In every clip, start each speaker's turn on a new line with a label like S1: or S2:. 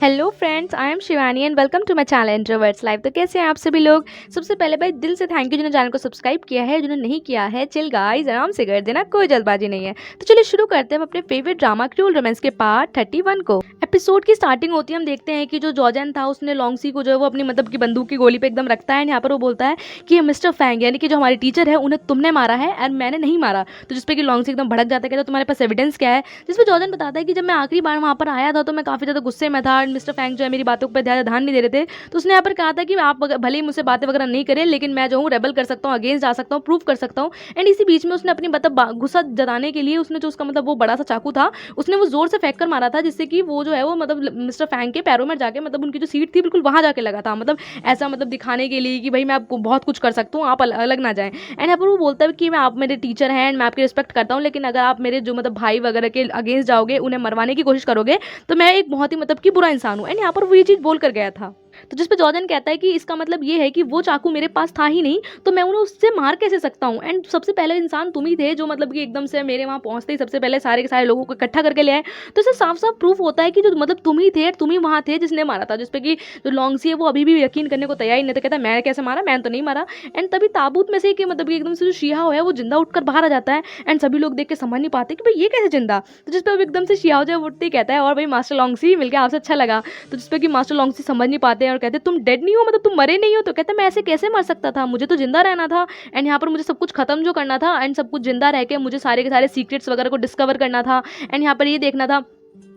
S1: Hello friends, I am Shivani and welcome to my channel introverts live. तो कैसे हैं आप सभी लोग। सबसे पहले भाई दिल से थैंक यू जिन्होंने चैनल को सब्सक्राइब किया है, जिन्होंने नहीं किया है चिल गाइस आराम से कर देना, कोई जल्दबाजी नहीं है। तो चलिए शुरू करते हैं हम अपने फेवरेट ड्रामा क्रूएल रोमांस के पार्ट 31 को। एपिसोड की स्टार्टिंग होती है, हम देखते हैं कि जो जॉर्जन था उसने लॉन्गसी को जो है वो अपनी मतलब की बंदूक की गोली पे एकदम रखता है। यहाँ पर वो बोलता है कि मिस्टर फैंग यानी कि जो हमारी टीचर है उन्हें तुमने मारा है और मैंने नहीं मारा। तो जिसपे कि लॉन्गसी एकदम भड़क जाता है, कहता तुम्हारे पास एविडेंस क्या है। जिसपे जॉर्जन बताता है कि जब मैं आखिरी बार वहाँ पर आया था तो मैं काफी ज्यादा गुस्से में था, मिस्टर फैंग जो है मेरी बातों पर ध्यान नहीं दे रहे थे। तो उसने यहाँ पर कहा था कि आप भले ही मुझसे बातें वगैरह नहीं करें, लेकिन मैं जो हूँ रेबल कर सकता हूँ, अगेंस्ट जा सकता हूँ, प्रूव कर सकता हूँ। एंड इसी बीच में उसने अपनी मतलब गुस्सा जताने के लिए उसने जो उसका मतलब वो बड़ा सा चाकू था उसने वो जोर से फेंक कर मारा था, जिससे कि वो जो है वो मतलब मिस्टर फैंग के पैरों में जाके मतलब उनकी जो सीट थी बिल्कुल वहां जाके लगा था। मतलब ऐसा मतलब दिखाने के लिए कि भाई मैं आपको बहुत कुछ कर सकता हूँ, आप अलग ना जाएं। एंड यहाँ पर वो बोलता है कि मैं आप मेरे टीचर हैं एंड मैं आपकी रिस्पेक्ट करता हूँ, लेकिन अगर आप मेरे जो मतलब भाई वगैरह के अगेंस्ट जाओगे, उन्हें मरवाने की कोशिश करोगे, तो मैं एक बहुत ही मतलब कि बुरा इंसान हूँ। एंड यहाँ पर वो ये चीज़ बोल कर गया था। तो जिस पे जॉर्डन कहता है कि इसका मतलब ये है कि वो चाकू मेरे पास था ही नहीं, तो मैं उन्हें उससे मार कैसे सकता हूँ। एंड सबसे पहले इंसान तुम ही थे जो मतलब कि एकदम से मेरे वहाँ पहुँचते ही सबसे पहले सारे के सारे लोगों को इकट्ठा करके ले आए। तो इससे साफ साफ प्रूफ होता है कि जो मतलब तुम ही थे, तुम ही वहाँ थे जिसने मारा था। जिसपे कि जो लॉन्गसी है वो अभी भी यकीन करने को तैयार ही नहीं था, कहता मैं कैसे मारा, मैंने तो नहीं मारा। एंड तभी ताबूत में से कि मतलब कि एकदम से जो शिहाओ है वो जिंदा उठकर बाहर आ जाता है। एंड सभी लोग देख के समझ नहीं पाते कि भाई ये कैसे जिंदा। तो जिसपे एकदम से शिहाओ जो है उठते ही कहता है और भाई मास्टर लॉन्गसी मिलकर आपसे अच्छा लगा। तो जिसपे कि मास्टर लॉन्गसी समझ नहीं पाते हैं और कहते तुम डेड नहीं हो, मतलब तुम मरे नहीं हो। तो कहते मैं ऐसे कैसे मर सकता था, मुझे तो जिंदा रहना था। एंड यहाँ पर मुझे सब कुछ खत्म जो करना था एंड सब कुछ जिंदा रह के मुझे सारे के सारे सीक्रेट्स वगैरह को डिस्कवर करना था। एंड यहाँ पर ये देखना था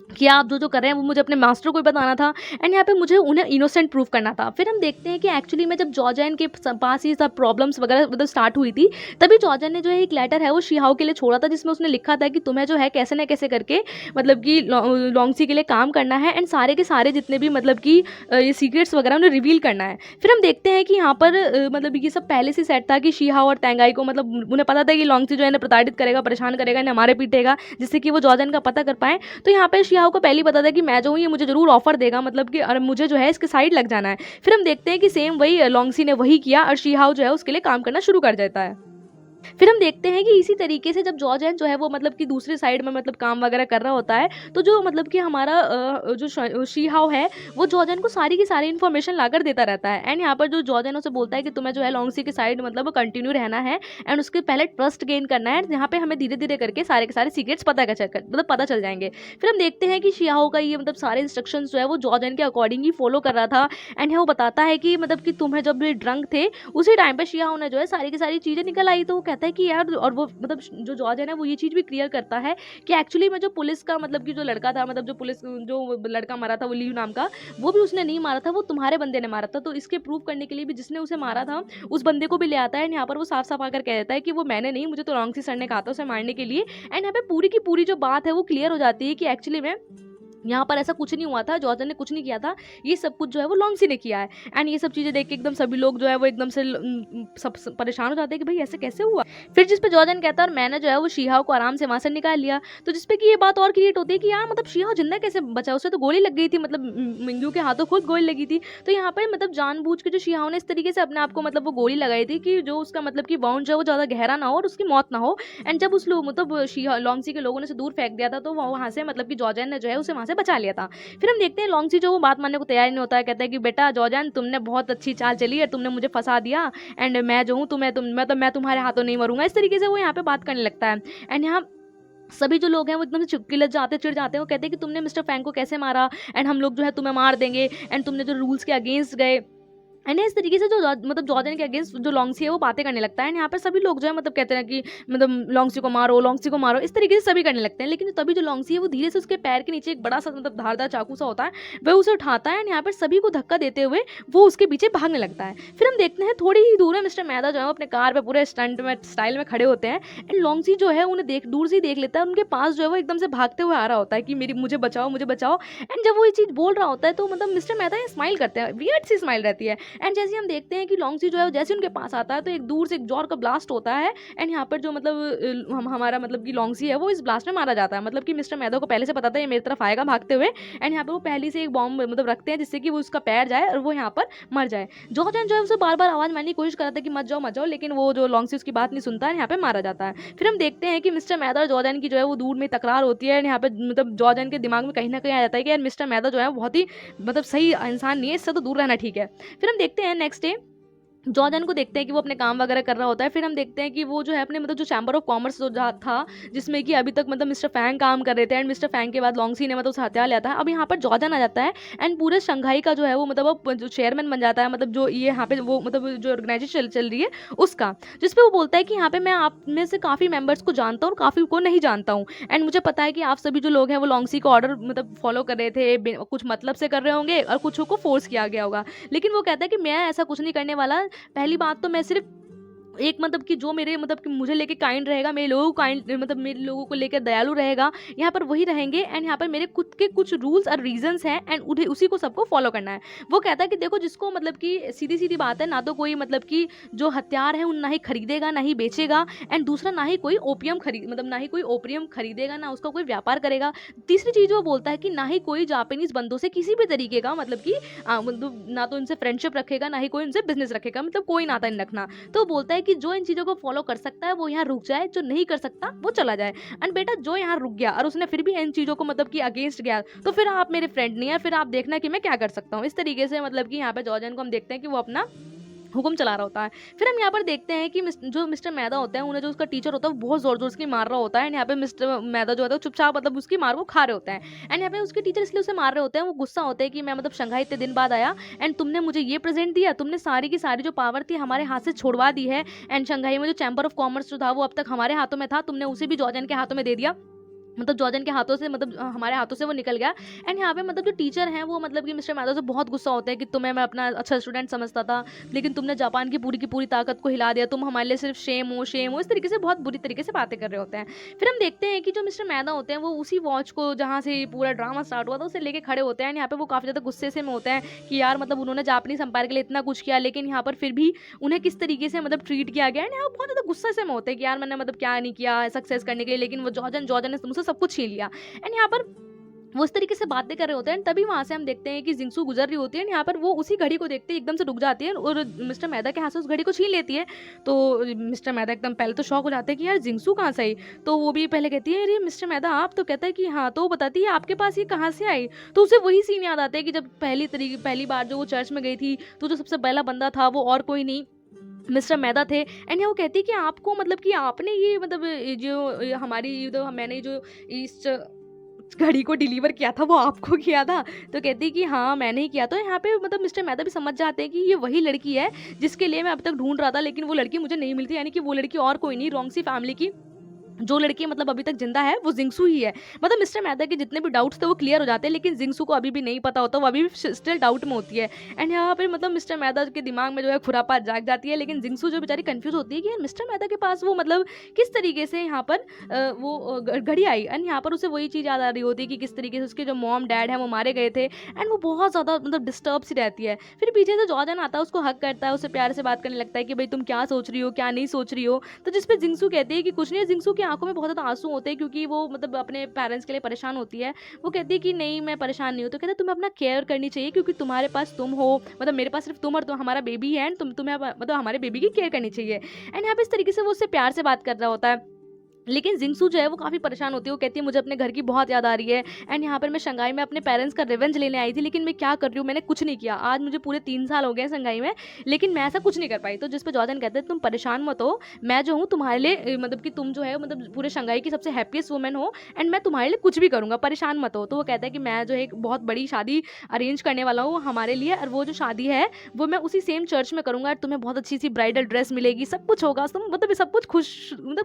S1: कि आप जो कर रहे हैं वो मुझे अपने मास्टर को ही बताना था। एंड यहाँ पे मुझे उन्हें इनोसेंट प्रूफ करना था। फिर हम देखते हैं कि एक्चुअली में जब जॉर्जन के पास ही सब प्रॉब्लम्स वगैरह मतलब स्टार्ट हुई थी, तभी जॉर्जन ने जो है एक लेटर है वो शिहाओ के लिए छोड़ा था, जिसमें उसने लिखा था कि तुम्हें जो है कैसे ना कैसे करके मतलब कि लॉन्गसी के लिए काम करना है एंड सारे के सारे जितने भी मतलब कि ये सीक्रेट्स वगैरह उन्हें रिवील करना है। फिर हम देखते हैं कि यहाँ पर मतलब ये सब पहले से सेट था कि शिहाओ और तेंगाई को मतलब उन्हें पता था कि लॉन्गसी जो है प्रताड़ित करेगा, परेशान करेगा, इन्हें हमारे पीटेगा, जिससे कि वो जॉर्जन का पता कर पाए। तो यहाँ पे शिहाओ को पहले ही पता था कि मैं जो हूँ ये मुझे जरूर ऑफर देगा, मतलब कि और मुझे जो है इसके साइड लग जाना है। फिर हम देखते हैं कि सेम वही लॉन्गसी ने वही किया और शिहाओ जो है उसके लिए काम करना शुरू कर देता है। फिर हम देखते हैं कि इसी तरीके से जब जॉर्जन जो है वो मतलब कि दूसरी साइड में मतलब काम वगैरह कर रहा होता है, तो जो मतलब कि हमारा जो शीहाओ है वो जॉर्जन को सारी की सारी इन्फॉर्मेशन लाकर देता रहता है। एंड यहाँ पर जो जॉर्जन उसे बोलता है कि तुम्हें जो है लॉन्गसी की साइड मतलब कंटिन्यू रहना है एंड उसके पहले ट्रस्ट गेन करना है। यहाँ पे हमें धीरे धीरे करके सारे के सारे सीक्रेट्स पता चल जाएंगे। फिर हम देखते हैं कि शिहाओ का ये मतलब सारे इंस्ट्रक्शंस जो है वो जॉर्जन के अकॉर्डिंग ही फॉलो कर रहा था। एंड वो बताता है कि मतलब कि तुम्हें जब भी ड्रंक थे उसी टाइम पे शिहाओ ने जो है सारी की सारी चीजें निकल आई। तो वो कहता है कि यार, और वो मतलब जो जॉर्ज है ना वो ये चीज भी क्लियर करता है कि एक्चुअली में जो पुलिस का मतलब कि जो लड़का था, मतलब जो पुलिस जो लड़का मरा था वो लीव नाम का, वो भी उसने नहीं मारा था, वो तुम्हारे बंदे ने मारा था। तो इसके प्रूव करने के लिए भी जिसने उसे मारा था उस बंदे को भी ले आता है। यहाँ पर वो साफ साफ आकर कह देता है कि वो मैंने नहीं, मुझे तो लॉन्गसी सर ने कहा था उसे मारने के लिए। एंड यहाँ पे पूरी की पूरी जो बात है वो क्लियर हो जाती है कि एक्चुअली में यहाँ पर ऐसा कुछ नहीं हुआ था, जॉर्जन ने कुछ नहीं किया था, ये सब कुछ जो है वो लॉन्गसी ने किया है। एंड ये सब चीज़ें देख के एकदम सभी लोग जो है वो एकदम से सब परेशान हो जाते हैं कि भाई ऐसे कैसे हुआ। फिर जिस पे जॉर्जन कहता है और मैंने जो है वो शिहाओ को आराम से वहाँ से निकाल लिया। तो जिसपे कि ये बात और क्रिएट होती है कि यार मतलब शिहाओ जिंदा कैसे बचा, उसे तो गोली लग गई थी, मतलब मिंगू के हाथों खुद गोली लगी थी। तो यहाँ पर मतलब जानबूझ के जो शिहाओ ने इस तरीके से अपने आप को मतलब वो गोली लगाई थी कि जो उसका मतलब कि वाउंड जो है वो ज़्यादा गहरा ना हो और उसकी मौत ना हो। एंड जब उस लोग मतलब लॉन्गसी के लोगों ने उसे दूर फेंक दिया था, तो वहाँ से मतलब कि जॉर्जन ने जो है उसे वहाँ से बचा लिया था। फिर हम देखते हैं लॉन्गसी जो वो बात मानने को तैयार नहीं होता है, कहता है कि बेटा जॉर्जन तुमने बहुत अच्छी चाल चली है, तुमने मुझे फंसा दिया एंड मैं जो हूँ मैं तुम्हारे हाथों नहीं मरूंगा। इस तरीके से वो यहाँ पे बात करने लगता है। एंड यहाँ सभी जो लोग हैं वो एकदम से चुपके लग जाते, चिढ़ जाते हैं। वो कहते हैं कि तुमने मिस्टर फैंग को कैसे मारा एंड हम लोग जो है तुम्हें मार देंगे एंड तुमने जो रूल्स के अगेंस्ट गए। एंड इस तरीके से जो मतलब जॉर्जन के अगेंस्ट जो लॉन्गसी है वो बातें करने लगता है। एंड यहाँ पर सभी लोग जो है मतलब कहते हैं कि मतलब लॉन्गसी को मारो, लॉन्गसी को मारो, इस तरीके से सभी करने लगते हैं। लेकिन तभी जो लॉन्गसी है वो धीरे से उसके पैर के नीचे एक बड़ा सा मतलब धारदार चाकू सा होता है, वह उसे उठाता है एंड यहाँ पर सभी को धक्का देते हुए वो उसके पीछे भागने लगता है। फिर हम देखते हैं थोड़ी ही दूर है मिस्टर मैदा जो है अपने कार पे पूरे स्टंट में स्टाइल में खड़े होते हैं। एंड लॉन्गसी जो है उन्हें दूर से ही देख लेता है, उनके पास जो है वो एकदम से भागते हुए आ रहा होता है कि मेरी मुझे बचाओ। एंड जब वो ये चीज़ बोल रहा होता है तो मतलब मिस्टर मैदा स्माइल करते हैं, वियर्ड सी स्माइल रहती है। एंड जैसे हम देखते हैं कि लॉन्गसी जो है जैसे उनके पास आता है तो एक दूर से एक जोर का ब्लास्ट होता है एंड यहाँ पर जो मतलब हमारा मतलब कि लॉन्गसी है वो इस ब्लास्ट में मारा जाता है। मतलब कि मिस्टर मैदा को पहले से पता था ये मेरी तरफ आएगा भागते हुए एंड यहाँ पर वो पहले से एक बॉम्ब मतलब रखते हैं जिससे कि वो उसका पैर जाए और वो यहाँ पर मर जाए। जॉर्डन जो है उसे बार बार आवाज़ मारने की कोशिश कर रहा था कि मत जाओ, लेकिन वो जो लॉन्गसी उसकी बात नहीं सुनता है, यहाँ पे मारा जाता है। फिर हम देखते हैं कि मिस्टर मैदा और जॉर्डन की जो है वो दूर में तकरार होती है। यहाँ पे मतलब जॉर्डन के दिमाग में कहीं ना कहीं आ जाता है कि यार मिस्टर मैदा जो है बहुत ही मतलब सही इंसान नहीं है, इससे तो दूर रहना ठीक है। फिर हम देखते हैं नेक्स्ट डे जॉर्डन को देखते हैं कि वो अपने काम वगैरह कर रहा होता है। फिर हम देखते हैं कि वो जो है अपने मतलब जो चैम्बर ऑफ कॉमर्स जो था जिसमें कि अभी तक मतलब मिस्टर फैंग काम कर रहे थे एंड मिस्टर फैंग के बाद लॉन्गसी ने मतलब उसे हथियार लिया था। अब यहाँ पर जॉर्डन आ जाता है एंड पूरे शंघाई का जो है वो मतलब वो जो चेयरमैन बन जाता है, मतलब जो ये यहाँ पे वो मतलब जो ऑर्गेनाइजेशन चल रही है उसका, जिसपे वो बोलता है कि यहाँ पे मैं आप में से काफ़ी मेंबर्स को जानता हूँ और काफ़ी को नहीं जानता हूँ एंड मुझे पता है कि आप सभी जो लोग हैं वो लॉन्गसी का ऑर्डर मतलब फॉलो कर रहे थे, कुछ मतलब से कर रहे होंगे और कुछ को फोर्स किया गया होगा। लेकिन वो कहता है कि मैं ऐसा कुछ नहीं करने वाला। पहली बात तो मैं सिर्फ एक मतलब कि जो मेरे मतलब कि मुझे लेके काइंड रहेगा, मेरे लोगों को काइंड मतलब मेरे लोगों को लेकर दयालु रहेगा, यहाँ पर वही रहेंगे एंड यहाँ पर मेरे खुद के कुछ रूल्स और रीजंस हैं एंड उन्हें उसी को सबको फॉलो करना है। वो कहता है कि देखो जिसको मतलब कि सीधी सीधी बात है, ना तो कोई मतलब कि जो हथियार है उन ना ही खरीदेगा ना ही बेचेगा एंड दूसरा ना ही कोई ओपियम मतलब ना ही कोई ओपियम खरीदेगा, ना उसका कोई व्यापार करेगा। तीसरी चीज़ वो बोलता है कि ना ही कोई जापानीज बंदों से किसी भी तरीके का मतलब कि मतलब ना तो उनसे फ्रेंडशिप रखेगा ना ही कोई उनसे बिजनेस रखेगा, मतलब कोई नाता नहीं रखना। तो बोलता है कि जो इन चीज़ों को फॉलो कर सकता है वो यहाँ रुक जाए, जो नहीं कर सकता वो चला जाए। एंड बेटा जो यहाँ रुक गया और उसने फिर भी इन चीज़ों को मतलब कि अगेंस्ट गया तो फिर आप मेरे फ्रेंड नहीं है, फिर आप देखना कि मैं क्या कर सकता हूँ। इस तरीके से मतलब कि यहाँ पे जॉर्जन को हम देखते हैं कि वो अपना हुक्म चला रहा होता है। फिर हम यहाँ पर देखते हैं कि जो मिस्टर मैदा होता है उन्हें जो उसका टीचर होता है वो बहुत जोर जोर से मार रहा होता है एंड यहाँ पे मिस्टर मैदा जो होता है चुपचाप मतलब उसकी मार को खा रहे होते हैं एंड यहाँ पे उसके टीचर इसलिए उसे मार रहे होते हैं, वो गुस्सा होते हैं कि मैं मतलब शंघाई इतने दिन बाद आया एंड तुमने मुझे ये प्रेजेंट दिया, तुमने सारी की सारी जो पावर थी हमारे हाथ से छोड़वा दी है एंड शंघाई में जो चैम्बर ऑफ कॉमर्स जो था वो अब तक हमारे हाथों में था, तुमने उसे भी जॉर्जन के हाथों में दे दिया, मतलब जॉर्जन के हाथों से मतलब हमारे हाथों से वो निकल गया। एंड यहाँ पे मतलब जो टीचर हैं वो मतलब कि मिस्टर मैदा से बहुत गुस्सा होता है कि तुम्हें मैं अपना अच्छा स्टूडेंट समझता था लेकिन तुमने जापान की पूरी ताकत को हिला दिया, तुम हमारे लिए सिर्फ शेम हो, इस तरीके से बहुत बुरी तरीके से बातें कर रहे होते हैं। फिर हम देखते हैं कि जो मिस्टर मैदा होते हैं वो उसी वॉच को जहाँ से पूरा ड्रामा स्टार्ट हुआ था उसे लेके खड़े होते हैं। यहाँ पे वो काफ़ी ज़्यादा गुस्से से में होते हैं कि यार मतलब उन्होंने जापानीज एम्पायर के लिए इतना कुछ किया लेकिन यहाँ पर फिर भी उन्हें किस तरीके से मतलब ट्रीट किया गया। एंड यहाँ बहुत ज़्यादा गुस्से से में होते हैं कि यार मैंने मतलब क्या नहीं किया सक्सेस करने के लिए, लेकिन वो जॉर्जन ने तुमसे सब कुछ छीन लिया। एंड यहाँ पर वो इस तरीके से बातें कर रहे होते हैं। तभी वहाँ से हम देखते हैं कि जिंगसू गुजर रही होती है, यहाँ पर वो उसी घड़ी को देखते ही एकदम से रुक जाती है और मिस्टर मैदा के हाथ से उस घड़ी को छीन लेती है। तो मिस्टर मैदा एकदम पहले तो शॉक हो जाते हैं कि यार जिंगसू कहाँ से आई, तो वो भी पहले कहती है अरे मिस्टर मैदा आप, तो कहता है कि हाँ, तो बताती है आपके पास ये कहाँ से आई। तो उसे वही सीन याद आता है कि जब पहली बार जो वो चर्च में गई थी तो जो सबसे पहला बंदा था वो और कोई नहीं मिस्टर मैदा थे। एंड वो कहती है कि आपको मतलब कि आपने ये मतलब जो हमारी तो मैंने जो इस घड़ी को डिलीवर किया था वो आपको किया था। तो कहती है कि हाँ मैंने ही किया। तो यहाँ पे मतलब मिस्टर मैदा भी समझ जाते हैं कि ये वही लड़की है जिसके लिए मैं अब तक ढूंढ रहा था, लेकिन वो लड़की मुझे नहीं मिलती, यानी कि वो लड़की और कोई नहीं, लॉन्गसी फैमिली की जो लड़की मतलब अभी तक जिंदा है वो जिंगसू ही है। मतलब मिस्टर मैदा के जितने भी डाउट्स थे वो क्लियर हो जाते हैं, लेकिन जिंगसू को अभी भी नहीं पता होता, वो अभी भी स्टिल डाउट में होती है। एंड यहाँ पे मतलब मिस्टर मैदा के दिमाग में जो है खुरापात जाग जाती है, लेकिन जिंगसू जो बेचारी कंफ्यूज होती है कि यार मिस्टर मैदा के पास वो मतलब किस तरीके से यहाँ पर वो घड़ी आई। एंड यहाँ पर उसे वही चीज़ याद आ रही होती है कि किस तरीके से उसके जो मॉम डैड है वो मारे गए थे एंड वो बहुत ज़्यादा मतलब डिस्टर्ब सी रहती है। फिर पीछे से जॉर्जन आता है, उसको हक करता है, उसे प्यार से बात करने लगता है कि भाई तुम क्या सोच रही हो क्या नहीं सोच रही हो। तो जिसपे जिंगसू कहती है कि कुछ नहीं। जिंगसू की आंखों में बहुत ज़्यादा आंसू होते हैं क्योंकि वो मतलब अपने पेरेंट्स के लिए परेशान होती है। वो कहती है कि नहीं मैं परेशान नहीं हूँ। तो कहते हैं तुम्हें अपना केयर करनी चाहिए क्योंकि तुम्हारे पास तुम हो, मतलब मेरे पास सिर्फ तुम और तो हमारा बेबी है एंड तुम्हें मतलब हमारे बेबी की केयर करनी चाहिए। एंड यहाँ पे इस तरीके से वो उससे प्यार से बात कर रहा होता है, लेकिन जिंगसू जो है वो काफ़ी परेशान होती है। वो कहती है मुझे अपने घर की बहुत याद आ रही है एंड यहाँ पर मैं शंघाई में अपने पेरेंट्स का रिवेंज लेने आई थी, लेकिन मैं क्या कर रही हूँ, मैंने कुछ नहीं किया। आज मुझे पूरे 3 साल हो गए शंघाई में, लेकिन मैं ऐसा कुछ नहीं कर पाई। तो जिस पर जॉर्डन कहते हैं तुम परेशान मत हो, मैं जो हूँ तुम्हारे लिए मतलब कि तुम जो है मतलब पूरे शंघाई की सबसे हैप्पीएस्ट वुमेन हो एंड मैं तुम्हारे लिए कुछ भी करूँगा, परेशान मत हो। तो वो कहता है कि मैं जो है एक बहुत बड़ी शादी अरेंज करने वाला हूँ हमारे लिए, और वो जो शादी है वो मैं उसी सेम चर्च में करूँगा, तुम्हें बहुत अच्छी सी ब्राइडल ड्रेस मिलेगी, सब कुछ होगा, तुम मतलब सब कुछ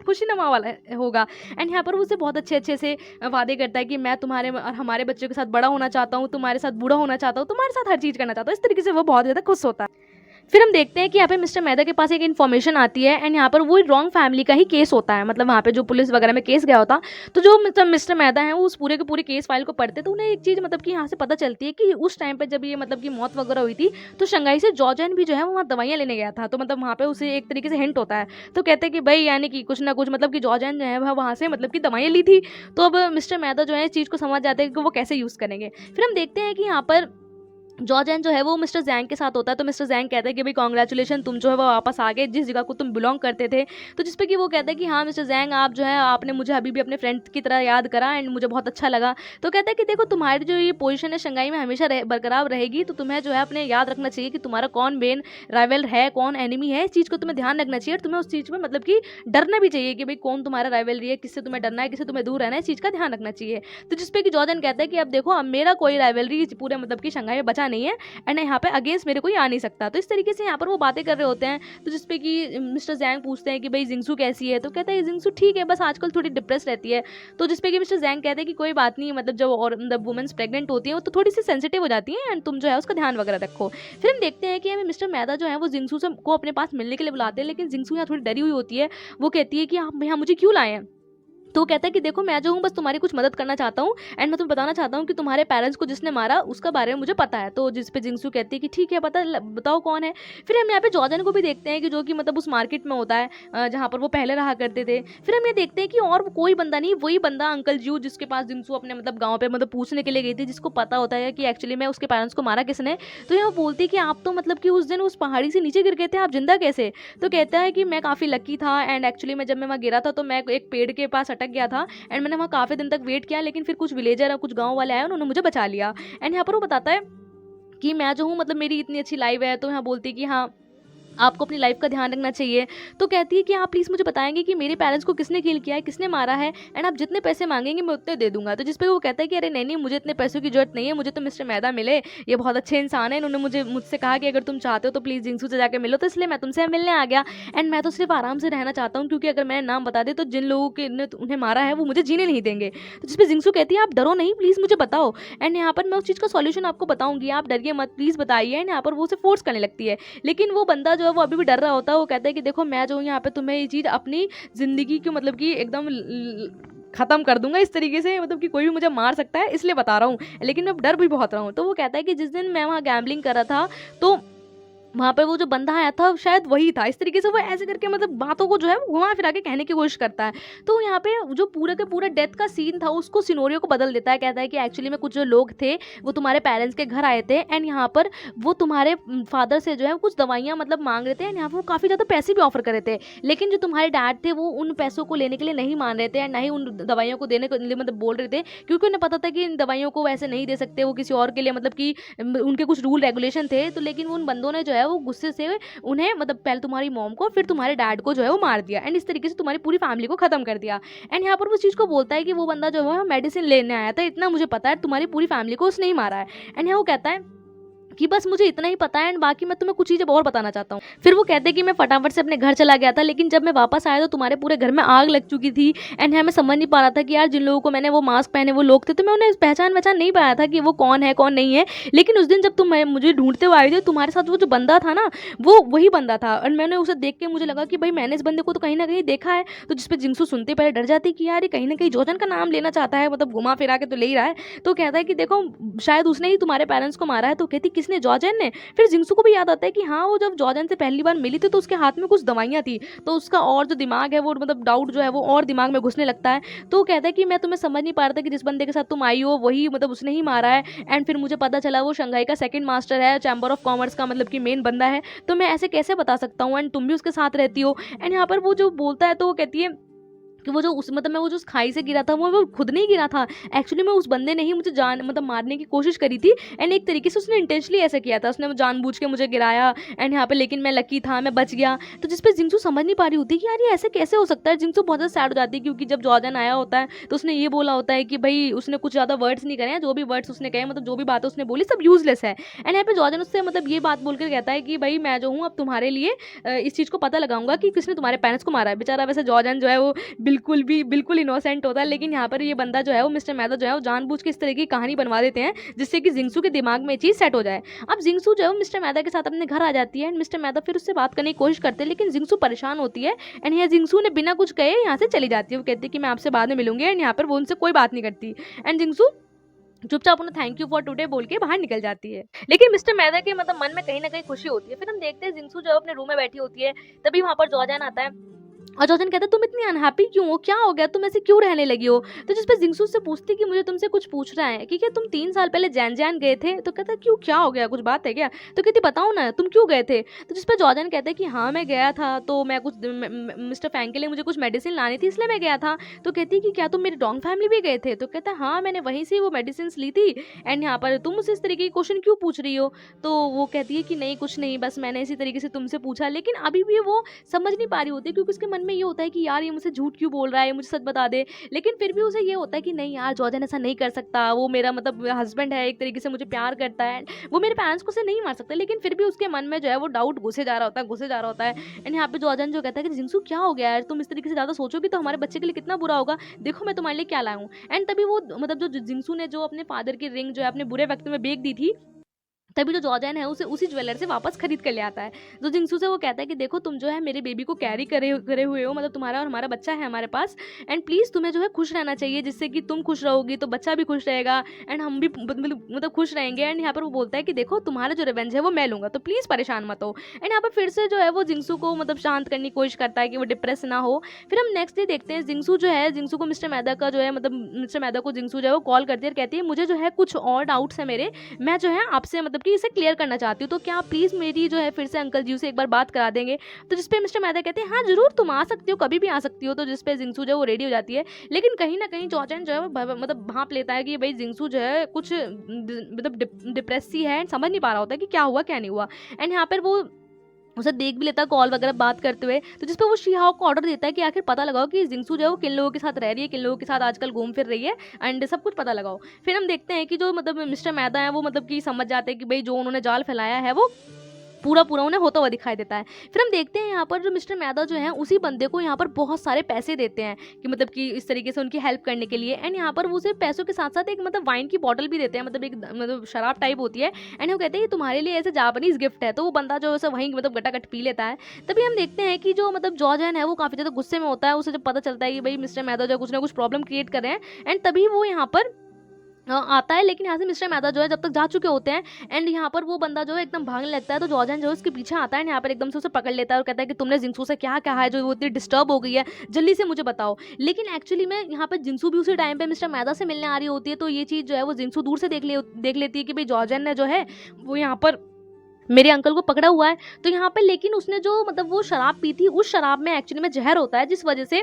S1: खुशी नमा वाला होगा। एंड यहाँ पर वो उसे बहुत अच्छे से वादे करता है कि मैं तुम्हारे और हमारे बच्चों के साथ बड़ा होना चाहता हूँ, तुम्हारे साथ बूढ़ा होना चाहता हूँ, तुम्हारे साथ हर चीज़ करना चाहता हूँ। इस तरीके से वो बहुत ज़्यादा खुश होता है। फिर हम देखते हैं कि यहाँ पे मिस्टर मेहता के पास एक इन्फॉर्मेशन आती है एंड यहाँ पर वो रॉन्ग फैमिली का ही केस होता है, मतलब वहाँ पे जो पुलिस वगैरह में केस गया होता। तो जो मिस्टर मेहता है वो उस पूरे के पूरे केस फाइल को पढ़ते, तो उन्हें एक चीज़ मतलब कि यहाँ से पता चलती है कि उस टाइम पे जब ये मतलब कि मौत वगैरह हुई थी तो शंघाई से जॉर्जन भी जो है वो वहाँ दवाइयाँ लेने गया था। तो मतलब वहाँ पे उसे एक तरीके से हिंट होता है, तो कहते हैं कि भाई यानी कि कुछ ना कुछ मतलब कि जॉर्जन जो है वह वहाँ से मतलब कि दवाइयाँ ली थी। तो अब मिस्टर मेहता जो है इस चीज़ को समझ जाते हैं कि वो कैसे यूज़ करेंगे। फिर हम देखते हैं कि यहाँ पर जॉर्जन जो है वो मिस्टर जैंग के साथ होता है। तो मिस्टर जैंग कहता है कि भाई कांग्रेचुलेशन, तुम जो है वो वापस आ गए जिस जगह को तुम बिलोंग करते थे। तो जिस पे कि वो कहता है कि हाँ मिस्टर जैंग, आप जो है आपने मुझे अभी भी अपने फ्रेंड की तरह याद करा एंड मुझे बहुत अच्छा लगा। तो कहता है कि देखो तुम्हारी जो ये पोजीशन है शंघाई में हमेशा बरकरार रहेगी, तो तुम्हें जो है अपने याद रखना चाहिए कि तुम्हारा कौन मेन राइवल है, कौन एनिमी है। इस चीज़ को तुम्हें ध्यान रखना चाहिए और तुम्हें उस चीज़ में मतलब कि डरना भी चाहिए कि भाई कौन तुम्हारा राइवलरी है, किससे तुम्हें डरना है, किससे तुम्हें दूर रहना है, इस चीज़ का ध्यान रखना चाहिए। तो जिस पे कि जॉर्जन कहता है कि अब देखो अब मेरा कोई राइवलरी पूरे मतलब कि शंघाई में बचा नहीं है एंड यहाँ पे अगेंस्ट मेरे कोई आ नहीं सकता। तो इस तरीके से यहाँ पर वो बातें कर रहे होते हैं। तो जिसपे कि मिस्टर जैंग पूछते हैं कि भाई जिंगसू कैसी है, तो कहता है जिंगसू ठीक है, बस आजकल थोड़ी डिप्रेस रहती है। तो जिसपे कि मिस्टर जैंग कहते हैं कि कोई बात नहीं, मतलब जब और मतलब वुमेन्स प्रेग्नेंट होती हैं वो तो थोड़ी सी सेंसिटिव हो जाती हैं एंड तुम जो है उसका ध्यान वगैरह रखो। फिर हम देखते हैं कि हमें मिस्टर मेहता जो है वो जिंगसू से को अपने पास मिलने के लिए बुलाते हैं, लेकिन जिंगसू यहाँ थोड़ी डरी हुई होती है। वो कहती है कि आप यहाँ मुझे क्यों लाए हैं। तो वो कहता है कि देखो मैं जो हूँ बस तुम्हारी कुछ मदद करना चाहता हूँ एंड मैं तुम्हें बताना चाहता हूँ कि तुम्हारे पेरेंट्स को जिसने मारा उसका बारे में मुझे पता है। तो जिस पे जिंगसू कहती है कि ठीक है बताओ कौन है। फिर हम यहाँ पे जॉर्जन को भी देखते हैं कि जो कि मतलब उस मार्केट में होता है जहाँ पर वो पहले रहा करते थे। फिर हम ये देखते हैं कि और कोई बंदा नहीं, वही बंदा अंकल जू जिसके पास जिंगसू अपने मतलब गाँव पे मतलब पूछने के लिए गई थी, जिसको पता होता है कि एक्चुअली में उसके पेरेंट्स को मारा किसने। तो यहाँ बोलती है कि आप तो मतलब कि उस दिन उस पहाड़ी से नीचे गिर गए थे, आप जिंदा कैसे। तो कहता है कि मैं काफ़ी लकी था एंड एक्चुअली में जब मैं वहाँ गिरा था तो मैं एक पेड़ के पास अटक गया था एंड मैंने वहाँ काफ़ी दिन तक वेट किया, लेकिन फिर कुछ विलेजर और कुछ गांव वाले आए, उन्होंने मुझे बचा लिया। एंड यहाँ पर वो बताता है कि मैं जो हूँ मतलब मेरी इतनी अच्छी लाइफ है। तो यहाँ बोलती है कि हाँ आपको अपनी लाइफ का ध्यान रखना चाहिए। तो कहती है कि आप प्लीज़ मुझे बताएंगे कि मेरे पेरेंट्स को किसने किल किया है, किसने मारा है एंड आप जितने पैसे मांगेंगे मैं उतने दे दूंगा। तो जिस पे वो कहता है कि अरे नहीं मुझे इतने पैसों की जरूरत नहीं है, मुझे तो मिस्टर मेहता मिले, ये बहुत अच्छे इंसान है, इन्होंने मुझसे कहा कि अगर तुम चाहते हो तो प्लीज़ जिंगसू से जाकर मिलो, तो इसलिए मैं तुमसे मिलने आ गया एंड मैं तो सिर्फ आराम से रहना चाहता हूँ, क्योंकि अगर मैंने नाम बता दिया तो जिन लोगों के उन्हें मारा है वो मुझे जीने नहीं देंगे। तो जिस पे जिंगसू कहती है आप डरो नहीं, प्लीज़ मुझे बताओ एंड यहाँ पर मैं उस चीज़ का सॉल्यूशन आपको बताऊंगी, आप डरिए मत, प्लीज़ बताइए। एंड यहाँ पर वो उसे फोर्स करने लगती है, लेकिन वो बंदा जो है वो अभी भी डर रहा होता है। वो कहता है कि देखो मैं जो हूँ यहाँ पे तुम्हें ये चीज़ अपनी ज़िंदगी की मतलब कि एकदम ख़त्म कर दूंगा इस तरीके से, मतलब कि कोई भी मुझे मार सकता है इसलिए बता रहा हूँ, लेकिन मैं डर भी बहुत रहा हूँ। तो वो कहता है कि जिस दिन मैं वहाँ गैम्बलिंग कर रहा था तो वहाँ पे वो जो बंदा आया था शायद वही था। इस तरीके से वो ऐसे करके मतलब बातों को जो है वो घुमा फिरा के कहने की कोशिश करता है। तो यहाँ पे जो पूरा के पूरा डेथ का सीन था उसको सिनोरियो को बदल देता है। कहता है कि एक्चुअली में कुछ जो लोग थे वो तुम्हारे पेरेंट्स के घर आए थे एंड यहाँ पर वो तुम्हारे फादर से जो है कुछ दवाइयाँ मतलब मांग रहे थे एंड यहाँ पर वो काफ़ी ज़्यादा पैसे भी ऑफर कर रहे थे, लेकिन जो तुम्हारे डैड थे वो उन पैसों को लेने के लिए नहीं मान रहे थे एंड ना ही उन दवाइयों को देने के लिए मतलब बोल रहे थे, क्योंकि उन्हें पता था कि इन दवाइयों को वैसे नहीं दे सकते, वो किसी और के लिए मतलब कि उनके कुछ रूल रेगुलेशन थे। तो लेकिन उन बंदों ने जो है वो गुस्से से उन्हें मतलब पहले तुम्हारी मॉम को फिर तुम्हारे डैड को जो है वो मार दिया एंड इस तरीके से तुम्हारी पूरी फैमिली को खत्म कर दिया। एंड यहाँ पर वो चीज़ को बोलता है कि वो बंदा जो है मेडिसिन लेने आया था, इतना मुझे पता है, तुम्हारी पूरी फैमिली को उसने ही मारा है। एंड यहाँ वो कहता है कि बस मुझे इतना ही पता है एंड बाकी मैं तुम्हें कुछ चीज़ें और बताना चाहता हूँ। फिर वो कहते हैं कि मैं फटाफट से अपने घर चला गया था, लेकिन जब मैं वापस आया तो तुम्हारे पूरे घर में आग लग चुकी थी एंड मैं समझ नहीं पा रहा था कि यार जिन लोगों को मैंने वो मास्क पहने वो लोग थे, तो मैं उन्हें पहचान नहीं पाया था कि वो कौन है कौन नहीं है। लेकिन उस दिन जब तुम मुझे ढूंढते हुए आए थे, तुम्हारे साथ वो जो बंदा था ना वो वही बंदा था और मैंने उसे देख के मुझे लगा कि भाई मैंने इस बंदे को तो कहीं ना कहीं देखा है। तो जिसपे जिंगसू सुनते पहले डर जाती कि यार ये कहीं ना कहीं जॉर्जन का नाम लेना चाहता है, मतलब घुमा फिरा के तो ले ही रहा है। तो कहता है कि देखो शायद उसने ही तुम्हारे पेरेंट्स को मारा है। तो कहती किसने, जॉर्जन ने। फिर जिंगसू को भी याद आता है कि हाँ वो जब जॉर्जन से पहली बार मिली थी तो उसके हाथ में कुछ दवाइयाँ थी, तो उसका और जो दिमाग है वो मतलब डाउट जो है वो और दिमाग में घुसने लगता है। तो कहता है कि मैं तुम्हें समझ नहीं पा रहा था कि जिस बंदे के साथ तुम आई हो वही मतलब उसने ही मारा है। एंड फिर मुझे पता चला वो शंघाई का सेकंड मास्टर है, चैम्बर ऑफ कॉमर्स का मतलब कि मेन बंदा है, तो मैं ऐसे कैसे बता सकता हूँ एंड तुम भी उसके साथ रहती हो। एंड यहाँ पर वो जो बोलता है तो वो कहती है कि वो जो उस मतलब मैं वो जो उस खाई से गिरा था वो खुद नहीं गिरा था, एक्चुअली में उस बंदे ने ही मुझे जान मतलब मारने की कोशिश करी थी एंड एक तरीके से उसने इंटेंशनली ऐसा किया था, उसने जानबूझ के मुझे गिराया एंड यहाँ पे, लेकिन मैं लकी था, मैं बच गया। तो जिस पे जिंगसू समझ नहीं पा रही होती कि यार ये ऐसे कैसे हो सकता है। जिंगसू बहुत ज़्यादा सैड हो जाती है क्योंकि जब जॉर्जन आया होता है तो उसने ये बोला होता है कि भाई उसने कुछ ज़्यादा वर्ड्स नहीं करे हैं, जो भी वर्ड्स उसने कहे मतलब जो भी बातें उसने बोली सब यूजलेस है। एंड यहाँ पे जॉर्जन उससे मतलब ये बात बोल कर कहता है कि भाई मैं जो हूँ अब तुम्हारे लिए इस चीज़ को पता लगाऊंगा कि किसने तुम्हारे पेरेंट्स को मारा है। बेचारा वैसे जॉर्जन जो है वो बिल्कुल इनोसेंट होता है, लेकिन यहाँ पर ये बंदा जो है वो मिस्टर मैदा जो है वो जानबूझ के इस तरह की कहानी बनवा देते हैं जिससे कि जिंगसू के दिमाग में ये चीज़ सेट हो जाए। अब जिंगसू जो है वो मिस्टर मैदा के साथ अपने घर आ जाती है एंड मिस्टर मैदा फिर उससे बात करने की कोशिश करते हैं, लेकिन जिंगसू परेशान होती है एंड यहाँ जिंगसू ने बिना कुछ कहे यहाँ से चली जाती है। वो कहती है कि मैं आपसे बाद में मिलूंगी एंड यहाँ पर वो उनसे कोई बात नहीं करती एंड जिंगसू चुपचाप उन्हें थैंक यू फॉर टुडे बोल के बाहर निकल जाती है। लेकिन मिस्टर मैदा के मतलब मन में कहीं ना कहीं खुशी होती है। फिर हम देखते हैं जिंगसू जो अपने रूम में बैठी होती है, तभी वहां पर जॉर्जन आता है और जॉर्जन कहता है तुम इतनी अनहैप्पी क्यों हो, क्या हो गया, तुम ऐसे क्यों रहने लगी हो। तो जिस पे जिंगसू से पूछती कि मुझे तुमसे कुछ पूछ रहा है कि क्या तुम 3 साल पहले जैन गए थे। तो कहता है क्यों, क्या हो गया, कुछ बात है क्या। तो कहती बताओ ना तुम क्यों गए थे। तो जिस पे जॉर्जन कहता है कि हाँ मैं गया था, तो मैं कुछ मिस्टर फैंग के लिए मुझे कुछ मेडिसिन लानी थी इसलिए मैं गया था। तो कहती है कि क्या तुम मेरी डोंग फैमिली भी गए थे। तो कहता है हाँ मैंने वहीं से वो मेडिसिन ली थी एंड यहाँ पर तुम मुझसे इस तरीके की क्वेश्चन क्यों पूछ रही हो। तो वो कहती है कि नहीं कुछ नहीं, बस मैंने इसी तरीके से तुमसे पूछा। लेकिन अभी भी वो समझ नहीं पा रही होती क्योंकि उसके मन में ये होता है कि यार ये मुझसे झूठ क्यों बोल रहा है, मुझे सच बता दे। लेकिन फिर भी उसे ये होता है कि नहीं यार जॉर्जन ऐसा नहीं कर सकता, वो मेरा मतलब हस्बैंड है, एक तरीके से मुझे प्यार करता है, वो मेरे पेरेंट्स को से नहीं मार सकता। लेकिन फिर भी उसके मन में जो है वो डाउट घुसे जा रहा होता है एंड यहाँ पे जॉर्जन जो कहता है कि जिंगसू क्या हो गया यार, तुम इस तरीके से ज़्यादा सोचोगी तो हमारे बच्चे के लिए कितना बुरा होगा, देखो मैं तुम्हारे लिए क्या लाया हूँ। एंड तभी वो मतलब जो जिंगसू ने जो अपने फादर की रिंग जो है अपने बुरे वक्त में बेच दी थी, तभी जो जॉर्जन है उसे उसी ज्वेलर से वापस खरीद कर ले आता है। जो जिंगसू से वो कहता है कि देखो तुम जो है मेरे बेबी को कैरी करे हुए हो, मतलब तुम्हारा और हमारा बच्चा है हमारे पास एंड प्लीज़ तुम्हें जो है खुश रहना चाहिए, जिससे कि तुम खुश रहोगी तो बच्चा भी खुश रहेगा एंड हम भी मतलब खुश रहेंगे। एंड यहाँ पर वो बोलता है कि देखो तुम्हारा जो रिवेंज है वो मैं लूँगा, तो प्लीज़ परेशान मत हो। एंड यहाँ पर फिर से जो है वो जिंगसू को मतलब शांत करने की कोशिश करता है कि वो डिप्रेस ना हो। फिर हम नेक्स्ट डे देखते हैं जिंगसू जो है, जिंगसू को मिस्टर मैदा का जो है मतलब मिस्टर मैदा को जिंगसू जो है वो कॉल करती है और कहती है मुझे जो है कुछ और डाउट्स है मेरे, मैं जो है आपसे मतलब कि इसे क्लियर करना चाहती हूँ, तो क्या आप प्लीज़ मेरी जो है फिर से अंकल जी से एक बार बात करा देंगे। तो जिसपे मिस्टर मैदा कहते हैं हाँ जरूर तुम आ सकती हो, कभी भी आ सकती हो। तो जिसपे जिंगसू जो है वो रेडी हो जाती है, लेकिन कहीं ना कहीं जॉर्जन जो है वो मतलब भांप लेता है कि भाई जिंगसू जो है कुछ मतलब डिप्रेस सी है, समझ नहीं पा रहा होता है कि क्या हुआ क्या नहीं हुआ। एंड यहाँ पर वो उसे देख भी लेता है कॉल वगैरह बात करते हुए। तो जिसपे वो शिहाओ को ऑर्डर देता है कि आखिर पता लगाओ कि जिंगसू जो है वो किन लोगों के साथ रह रही है, किन लोगों के साथ आजकल घूम फिर रही है एंड सब कुछ पता लगाओ। फिर हम देखते हैं कि जो मतलब मिस्टर मैदा है वो मतलब कि समझ जाते हैं कि भाई जो उन्होंने जाल फैलाया है वो पूरा उन्हें होता हुआ दिखाई देता है। फिर हम देखते हैं यहाँ पर जो मिस्टर मैदा जो है उसी बंदे को यहाँ पर बहुत सारे पैसे देते हैं कि मतलब कि इस तरीके से उनकी हेल्प करने के लिए। एंड यहाँ पर वो उसे पैसों के साथ साथ एक मतलब वाइन की बॉटल भी देते हैं, मतलब एक मतलब शराब टाइप होती है एंड वो कहते हैं ये तुम्हारे लिए ऐसे जापानीज गिफ्ट है। तो वो बंदा जो है वहीं मतलब गटागट पी लेता है। तभी हम देखते हैं कि जो मतलब जॉर्जन है वो काफ़ी ज़्यादा गुस्से में होता है, उसे जब पता चलता है कि भाई मिस्टर मैदा जो कुछ ना कुछ प्रॉब्लम क्रिएट कर रहे हैं एंड तभी वो यहाँ पर आता है। लेकिन यहाँ से मिस्टर मैदा जो है जब तक जा चुके होते हैं एंड यहाँ पर वो बंदा जो है एकदम भागने लगता है, तो जॉर्जन जो है उसके पीछे आता है, यहाँ पर एकदम से उसे पकड़ लेता है और कहता है कि तुमने जिंगसू से क्या कहा है जो वो इतनी डिस्टर्ब हो गई है, जल्दी से मुझे बताओ। लेकिन एक्चुअली में यहाँ पर जिंगसू भी उसी टाइम पे मिस्टर मैदा से मिलने आ रही होती है, तो ये चीज़ जो है वो जिंगसू दूर से देख लेती है कि भाई जॉर्जन ने जो है वो यहाँ पर मेरे अंकल को पकड़ा हुआ है। तो यहाँ पर लेकिन उसने जो मतलब वो शराब पी थी, उस शराब में एक्चुअली में जहर होता है, जिस वजह से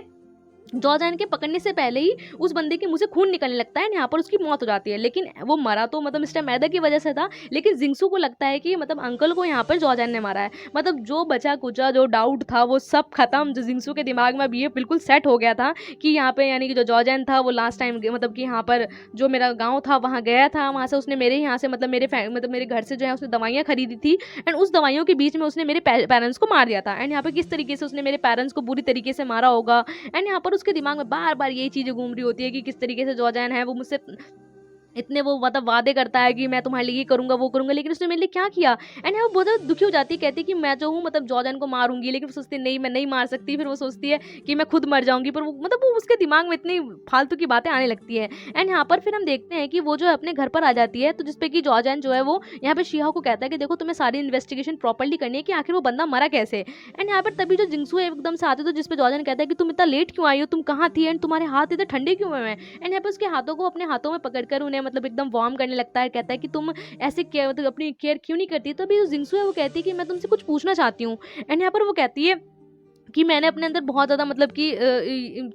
S1: जॉर्जन के पकड़ने से पहले ही उस बंदे के मुंह से खून निकलने लगता है, यहाँ पर उसकी मौत हो जाती है। लेकिन वो मरा तो मतलब मिस्टर मैदा की वजह से था, लेकिन जिंगसू को लगता है कि मतलब अंकल को यहाँ पर जॉर्जन ने मारा है। मतलब जो बचा कुचा जो डाउट था वो सब खत्म। जो जिंगसू के दिमाग में अभी ये बिल्कुल सेट हो गया था कि यहाँ पे यानी कि जो जॉर्जन था वो लास्ट टाइम मतलब कि यहाँ पर जो मेरा गाँव था वहाँ गया था, वहाँ से उसने मेरे यहाँ से मतलब मेरे घर से जो है उसने दवाइयाँ खरीदी थी एंड उस दवाइयों के बीच में उसने मेरे पेरेंट्स को मार दिया था। एंड यहाँ पर किस तरीके से उसने मेरे पेरेंट्स को बुरी तरीके से मारा होगा एंड यहाँ पर उसके दिमाग में बार बार यही चीजें घूम रही होती है कि किस तरीके से जॉर्जन है वो मुझसे इतने वो मतलब वादे करता है कि मैं तुम्हारे लिए ये करूंगा वो करूंगा, लेकिन उसने मेरे लिए क्या किया। एंड वो बहुत ज़्यादा दुखी हो जाती है, कहती है कि मैं जो हूँ मतलब जॉर्जन को मारूंगी, लेकिन वो सोचती है नहीं मैं नहीं मार सकती। फिर वो सोचती है कि मैं खुद मर जाऊंगी, पर वो मतलब वो उसके दिमाग में इतनी फालतू की बातें आने लगती है। एंड यहाँ पर फिर हम देखते हैं कि वो जो है अपने घर पर आ जाती है, तो जिसपे कि जॉर्जन जो है वो यहाँ पे शिहा को कहता है कि देखो तुम्हें सारी इन्वेस्टिगेशन प्रॉपरली करनी है कि आखिर वो बंदा मरा कैसे। एंड यहाँ पर तभी जो जिंगसू है एकदम से आते, तो जिसपे जॉर्जन कहता है कि तुम इतना लेट क्यों आई हो, तुम कहाँ थी एंड तुम्हारे हाथ इतने ठंडे क्यों हुए हैं। एंड यहाँ पर उसके हाथों को अपने हाथों में पकड़कर उन्हें मतलब एकदम वार्म करने लगता है, कहता है कि तुम ऐसे मतलब अपनी केयर क्यों नहीं करती। तो अभी जो जिंगसू है वो कहती है कि मैं तुमसे कुछ पूछना चाहती हूँ। एंड यहाँ पर वो कहती है कि मैंने अपने अंदर बहुत ज़्यादा मतलब कि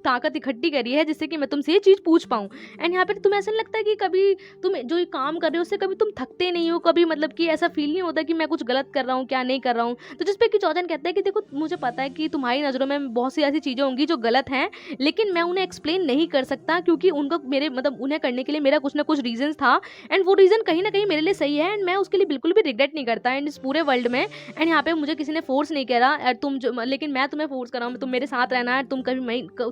S1: ताकत इकट्ठी करी है जिससे कि मैं तुमसे ये चीज़ पूछ पाऊँ। एंड यहाँ पर तुम्हें ऐसा नहीं लगता है कि कभी तुम जो ये काम कर रहे हो उससे कभी तुम थकते नहीं हो, कभी मतलब कि ऐसा फील नहीं होता कि मैं कुछ गलत कर रहा हूँ क्या नहीं कर रहा हूँ। तो जिस पे कि जॉर्जन कहता है कि देखो मुझे पता है कि तुम्हारी नज़रों में बहुत सी ऐसी चीज़ें होंगी जो गलत हैं, लेकिन मैं उन्हें एक्सप्लेन नहीं कर सकता क्योंकि उनको मेरे मतलब उन्हें करने के लिए मेरा कुछ ना कुछ रीजन था एंड वो रीज़न कहीं ना कहीं मेरे लिए सही है एंड मैं उसके लिए बिल्कुल भी रिग्रेट नहीं करता एंड इस पूरे वर्ल्ड में। एंड यहाँ पे मुझे किसी ने फोर्स नहीं करा तुम जो, लेकिन मैं तुम्हें तुम्हें फोर्स कर रहा हूँ, तुम मेरे साथ रहना है,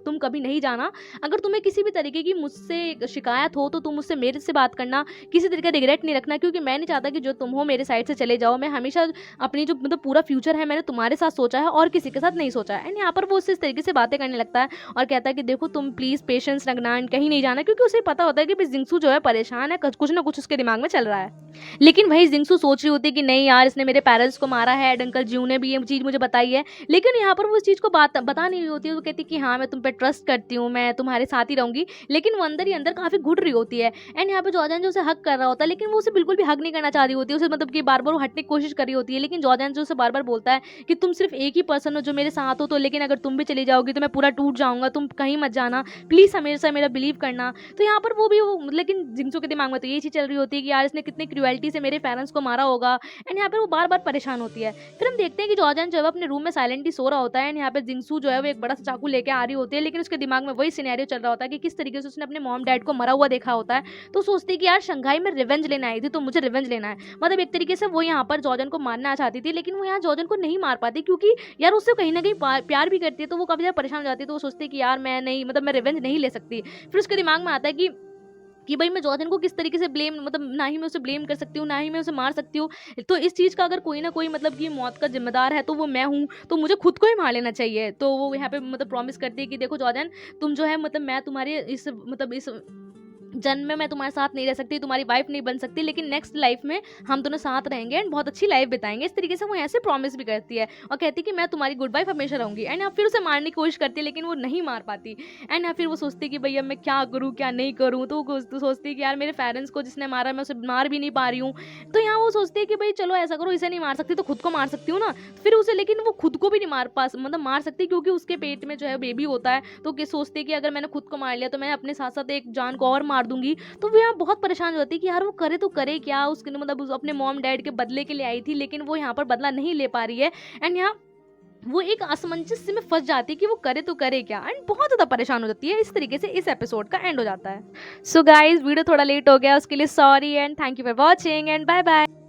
S1: तुम कभी नहीं जाना। अगर तुम्हें किसी भी तरीके की मुझसे शिकायत हो तो तुम मुझसे मेरे से बात करना, किसी तरीके का रिग्रेट नहीं रखना, क्योंकि मैं नहीं चाहता कि जो तुम हो मेरे साइड से चले जाओ। मैं हमेशा अपनी जो मतलब पूरा फ्यूचर है मैंने तुम्हारे साथ सोचा है और किसी के साथ नहीं सोचा है। एंड यहाँ पर वो इस तरीके से बातें करने लगता है और कहता है कि देखो तुम प्लीज़ पेशेंस रखना एंड कहीं नहीं जाना, क्योंकि उसे पता होता है कि जिंगसू जो है परेशान है, कुछ ना कुछ उसके दिमाग में चल रहा है। लेकिन वही जिंगसू सोच रही होती है कि नहीं यार, इसने मेरे पेरेंट्स को मारा है, एंड अंकल जीव ने भी ये चीज़ मुझे बताई है। लेकिन यहाँ पर वो इस चीज़ को बता नहीं रही होती है। वो कहती है कि हाँ मैं तुम पे ट्रस्ट करती हूँ, मैं तुम्हारे साथ ही रहूंगी, लेकिन वो अंदर ही अंदर काफ़ी घुट रही होती है। एंड यहाँ पे जॉर्डन जो उसे हक कर रहा होता है, लेकिन वो उसे बिल्कुल भी हक नहीं करना चाह रही होती है। उसे मतलब कि बार बार वो हटने की कोशिश कर रही होती है, लेकिन जॉर्डन जो उसे बार बार बोलता है कि तुम सिर्फ एक ही पर्सन हो जो मेरे साथ हो, तो लेकिन अगर तुम भी चली जाओगी तो मैं पूरा टूट जाऊंगा, तुम कहीं मत जाना, प्लीज़ हमेशा मेरा बिलीव करना। तो यहाँ पर वो भी लेकिन जिंगसू के दिमाग में तो ये चीज़ चल रही होती है कि यार इसने कितनी क्रुएल्टी से मेरे पेरेंट्स को मारा होगा। एंड यहाँ पर वो बार बार परेशान होती है। फिर हम देखते हैं कि जॉर्डन जो है अपने रूम में साइलेंटली सो रहा होता है, एंड यहाँ पे जिंगसू जो है वो एक बड़ा सा चाकू लेके आ रही होती है, लेकिन उसके दिमाग में वही सिनेरियो चल रहा होता है कि किस तरीके से उसने अपने मॉम डैड को मरा हुआ देखा होता है। तो सोचती है कि यार शंघाई में रिवेंज लेने आई थी तो मुझे रिवेंज लेना है। मतलब एक तरीके से वो यहाँ पर जॉर्डन को मारना चाहती थी, लेकिन वो यहाँ जॉर्डन को नहीं मार पाती, क्योंकि यार उससे कहीं ना कहीं प्यार भी करती है। तो वो काफ़ी ज़्यादा परेशान हो जाती है। तो वो सोचती है कि यार मैं नहीं, मतलब मैं रिवेंज नहीं ले सकती। फिर उसके दिमाग में आता है कि भाई मैं जॉर्डन को किस तरीके से ब्लेम, मतलब ना ही मैं उसे ब्लेम कर सकती हूँ, ना ही मैं उसे मार सकती हूँ। तो इस चीज़ का अगर कोई ना कोई मतलब कि मौत का जिम्मेदार है तो वो मैं हूँ, तो मुझे खुद को ही मार लेना चाहिए। तो वो यहाँ पे मतलब प्रॉमिस करती है कि देखो जॉर्डन, तुम जो है मतलब मैं तुम्हारे इस जन्म में मैं तुम्हारे साथ नहीं रह सकती, तुम्हारी वाइफ नहीं बन सकती, लेकिन नेक्स्ट लाइफ में हम दोनों साथ रहेंगे एंड बहुत अच्छी लाइफ बिताएंगे। इस तरीके से वो ऐसे प्रॉमिस भी करती है और कहती है कि मैं तुम्हारी गुड वाइफ हमेशा रहूंगी। एंड फिर उसे मारने की कोशिश करती है, लेकिन वो नहीं मार पाती। एंड फिर वो सोचती है कि भैया मैं क्या करूँ क्या नहीं करूँ। तो सोचती है कि यार मेरे पेरेंट्स को जिसने मारा मैं उसे मार भी नहीं पा रही हूँ। तो यहाँ वो सोचती है कि भाई चलो ऐसा करो, इसे नहीं मार सकती तो खुद को मार सकती हूँ ना। फिर उसे, लेकिन वो खुद को भी नहीं मार सकती, क्योंकि उसके पेट में जो है बेबी होता है। तो सोचती है कि अगर मैंने खुद को मार लिया तो मैं अपने साथ साथ एक जान को और मार दूंगी। तो वो यहाँ बहुत परेशान हो जाती है कि यार वो करे तो करे क्या। उसके मतलब अपने मॉम डैड के बदले के लिए आई थी, लेकिन वो यहाँ पर बदला नहीं ले पा रही है। एंड यहाँ वो एक असमंजस में फंस जाती है कि वो करे तो करे क्या, एंड बहुत ज़्यादा परेशान हो जाती है। इस तरीके से इस एपिसोड का एंड हो जाता है। सो गाइज वीडियो थोड़ा लेट हो गया, उसके लिए sorry and thank you for watching and bye bye.